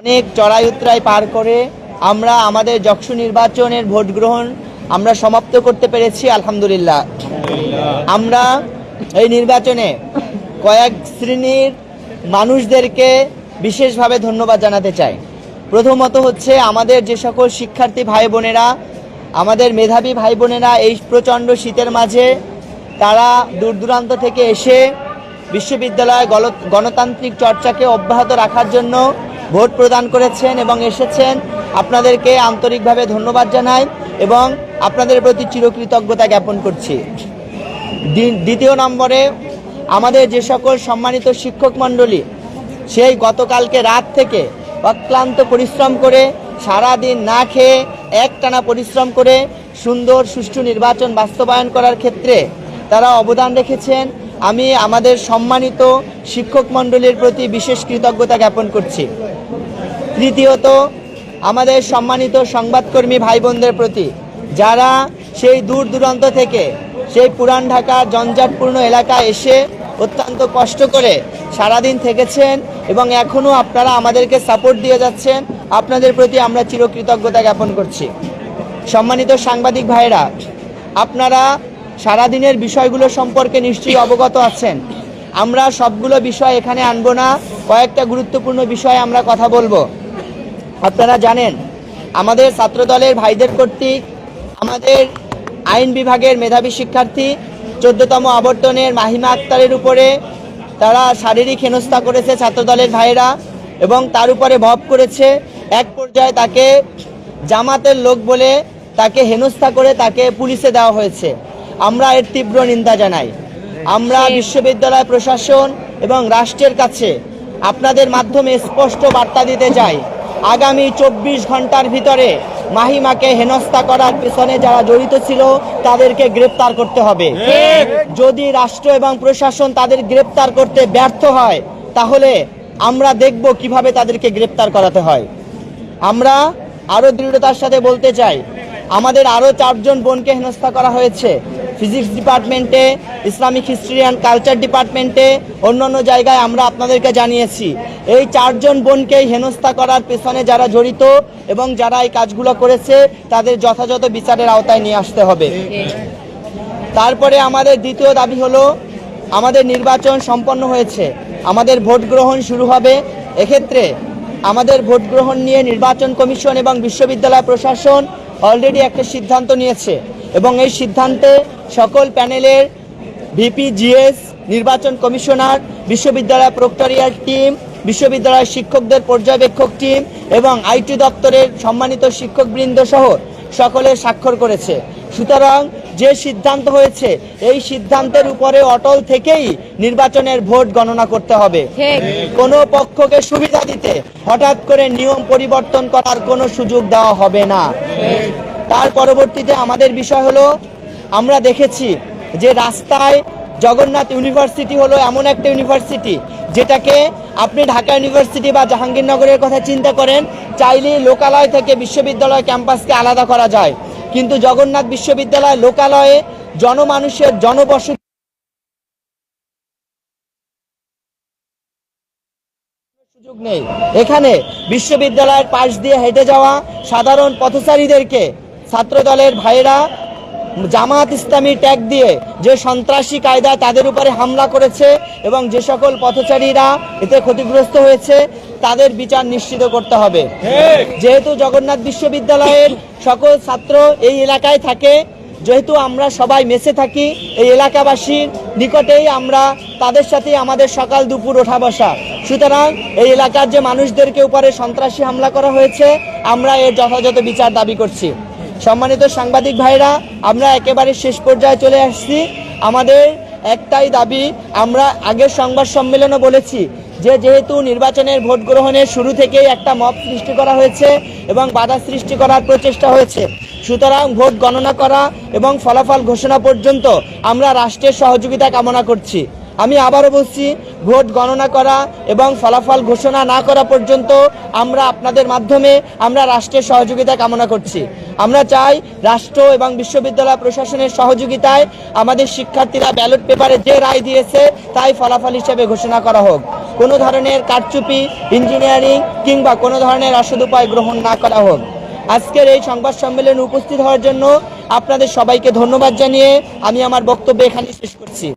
অনেক চড়াই উতরাই পার করে আমরা আমাদের যক্ষু নির্বাচনের ভোট গ্রহণ আমরা সমাপ্ত করতে পেরেছি আলহামদুলিল্লাহ। আমরা এই নির্বাচনে কয়েক শ্রেণীর মানুষদেরকে বিশেষভাবে ধন্যবাদ জানাতে চাই। প্রথমত হচ্ছে আমাদের যে সকল শিক্ষার্থী ভাই বোনেরা, আমাদের মেধাবী ভাই বোনেরা এই প্রচণ্ড শীতের মাঝে তারা দূর দূরান্ত থেকে এসে বিশ্ববিদ্যালয় গণতান্ত্রিক চর্চাকে অব্যাহত রাখার জন্য ভোট প্রদান করেছেন এবং এসেছেন। আপনাদেরকে আন্তরিকভাবে ধন্যবাদ জানাই এবং আপনাদের প্রতি চিরকৃতজ্ঞতা জ্ঞাপন করছি। দ্বিতীয় নম্বরে আমাদের যে সকল সম্মানিত শিক্ষক মণ্ডলী সেই গতকালকে রাত থেকে অক্লান্ত পরিশ্রম করে সারাদিন না খেয়ে একটানা পরিশ্রম করে সুন্দর সুষ্ঠু নির্বাচন বাস্তবায়ন করার ক্ষেত্রে তারা অবদান রেখেছেন। আমি আমাদের সম্মানিত শিক্ষক মণ্ডলীর প্রতি বিশেষ কৃতজ্ঞতা জ্ঞাপন করছি। তৃতীয়ত আমাদের সম্মানিত সংবাদকর্মী ভাই বোনদের প্রতি, যারা সেই দূর দূরান্ত থেকে সেই পুরান ঢাকার জঞ্জাটপূর্ণ এলাকায় এসে অত্যন্ত কষ্ট করে সারাদিন থেকেছেন এবং এখনও আপনারা আমাদেরকে সাপোর্ট দিয়ে যাচ্ছেন, আপনাদের প্রতি আমরা চিরকৃতজ্ঞতা জ্ঞাপন করছি। সম্মানিত সাংবাদিক ভাইরা, আপনারা সারাদিনের বিষয়গুলো সম্পর্কে নিশ্চয়ই অবগত আছেন। আমরা সবগুলো বিষয় এখানে আনবো না, কয়েকটা গুরুত্বপূর্ণ বিষয়ে আমরা কথা বলবো। আপনারা জানেন আমাদের ছাত্রদলের ভাইদের কর্তৃক আমাদের আইন বিভাগের মেধাবী শিক্ষার্থী 14তম আবর্তনের মাহিমা আক্তারের উপরে তারা শারীরিক হেনস্থা করেছে ছাত্রদলের ভাইয়েরা এবং তার উপরে মব করেছে। এক পর্যায়ে তাকে জামাতের লোক বলে তাকে হেনস্থা করে তাকে পুলিশে দেওয়া হয়েছে। আমরা এর তীব্র নিন্দা জানাই। আমরা বিশ্ববিদ্যালয় প্রশাসন এবং রাষ্ট্রের কাছে আপনাদের মাধ্যমে স্পষ্ট বার্তা দিতে চাই, আগামী 24 ঘন্টার ভিতরে মাহিমাকে হেনস্থা করার পেছনে যারা জড়িত ছিল তাদেরকে গ্রেপ্তার করতে হবে। যদি রাষ্ট্র এবং প্রশাসন তাদের গ্রেপ্তার করতে ব্যর্থ হয় তাহলে আমরা দেখব কিভাবে তাদেরকে গ্রেপ্তার করাতে হয়। আমরা আরও দৃঢ়তার সাথে বলতে চাই, আমাদের আরও 4 জন বোনকে হেনস্থা করা হয়েছে ফিজিক্স ডিপার্টমেন্টে, ইসলামিক হিস্ট্রি অ্যান্ড কালচার ডিপার্টমেন্টে, অন্যান্য জায়গায় আমরা আপনাদেরকে জানিয়েছি। এই 4 জন বোনকেই হেনস্থা করার পেছনে যারা জড়িত এবং যারা এই কাজগুলো করেছে তাদের যথাযথ বিচারের আওতায় নিয়ে আসতে হবে। তারপরে আমাদের দ্বিতীয় দাবি হলো, আমাদের নির্বাচন সম্পন্ন হয়েছে, আমাদের ভোট গ্রহণ শুরু হবে। এক্ষেত্রে আমাদের ভোট গ্রহণ নিয়ে নির্বাচন কমিশন এবং বিশ্ববিদ্যালয় প্রশাসন অলরেডি একটা সিদ্ধান্ত নিয়েছে এবং এই সিদ্ধান্তে সকল প্যানেলের ভিপি, জিএস, নির্বাচন কমিশনার, বিশ্ববিদ্যালয় প্রক্টরিয়াল টিম, বিশ্ববিদ্যালয়ের শিক্ষকদের পর্যবেক্ষক টিম এবং আইটি দপ্তরের সম্মানিত শিক্ষকবৃন্দ সহ সকলে স্বাক্ষর করেছে। সুতরাং যে সিদ্ধান্ত হয়েছে এই সিদ্ধান্তের উপরে অটল থেকেই নির্বাচনের ভোট গণনা করতে হবে। কোনো পক্ষকে সুবিধা দিতে হঠাৎ করে নিয়ম পরিবর্তন করার কোনো সুযোগ দেওয়া হবে না। তার পরবর্তীতে আমাদের বিষয় হলো, আমরা দেখেছি যে রাস্তায় জগন্নাথ ইউনিভার্সিটি হলো এমন একটা ইউনিভার্সিটি যেটাকে আপনি ঢাকা ইউনিভার্সিটি বা জাহাঙ্গীরনগরের কথা চিন্তা করেন, চাইলেই লোকালয় থেকে বিশ্ববিদ্যালয় ক্যাম্পাসকে আলাদা করা যায়, কিন্তু জগন্নাথ বিশ্ববিদ্যালয় লোকালয়ে জনমানুষের জনবসতি সুযোগ নেই। এখানে বিশ্ববিদ্যালয়ের পাশ দিয়ে হেঁটে যাওয়া সাধারণ পথচারীদেরকে ছাত্রদলের ভাইয়েরা জামাত ইসলামী ট্যাগ দিয়ে যে সন্ত্রাসী কায়দায় তাদের উপরে হামলা করেছে এবং যে সকল পথচারীরা এতে ক্ষতিগ্রস্ত হয়েছে তাদের বিচার নিশ্চিত করতে হবে। যেহেতু জগন্নাথ বিশ্ববিদ্যালয়ের সকল ছাত্র এই এলাকায় থাকে, যেহেতু আমরা সবাই মেসে থাকি, এই এলাকাবাসীর নিকটেই আমরা তাদের সাথে আমাদের সকাল দুপুর ওঠা বসা, সুতরাং এই এলাকার যে মানুষদেরকে উপরে সন্ত্রাসী হামলা করা হয়েছে আমরা এর যথাযথ বিচার দাবি করছি। সম্মানিত সাংবাদিক ভাইরা, আমরা একেবারে শেষ পর্যায়ে চলে আসছি। আমাদের একটাই দাবি, আমরা আগের সংবাদ সম্মেলনে বলেছি যে যেহেতু নির্বাচনের ভোট গ্রহণের শুরু থেকেই একটা মব সৃষ্টি করা হয়েছে এবং বাধা সৃষ্টি করার প্রচেষ্টা হয়েছে, সুতরাং ভোট গণনা করা এবং ফলাফল ঘোষণা পর্যন্ত আমরা রাষ্ট্রের সহযোগিতা কামনা করছি। আমি আবারও বলছি, ভোট গণনা করা এবং ফলাফল ঘোষণা না করা পর্যন্ত আমরা আপনাদের মাধ্যমে আমরা রাষ্ট্রের সহযোগিতা কামনা করছি। আমরা চাই রাষ্ট্র এবং বিশ্ববিদ্যালয় প্রশাসনের সহযোগিতায় আমাদের শিক্ষার্থীরা ব্যালট পেপারে যে রায় দিয়েছে তাই ফলাফল হিসেবে ঘোষণা করা হোক। কোনো ধরনের কারচুপি, ইঞ্জিনিয়ারিং কিংবা কোনো ধরনের অসদুপায় গ্রহণ না করা হোক। আজকের এই সংবাদ সম্মেলনে উপস্থিত হওয়ার জন্য আপনাদের সবাইকে ধন্যবাদ জানিয়ে আমি আমার বক্তব্য এখানে শেষ করছি।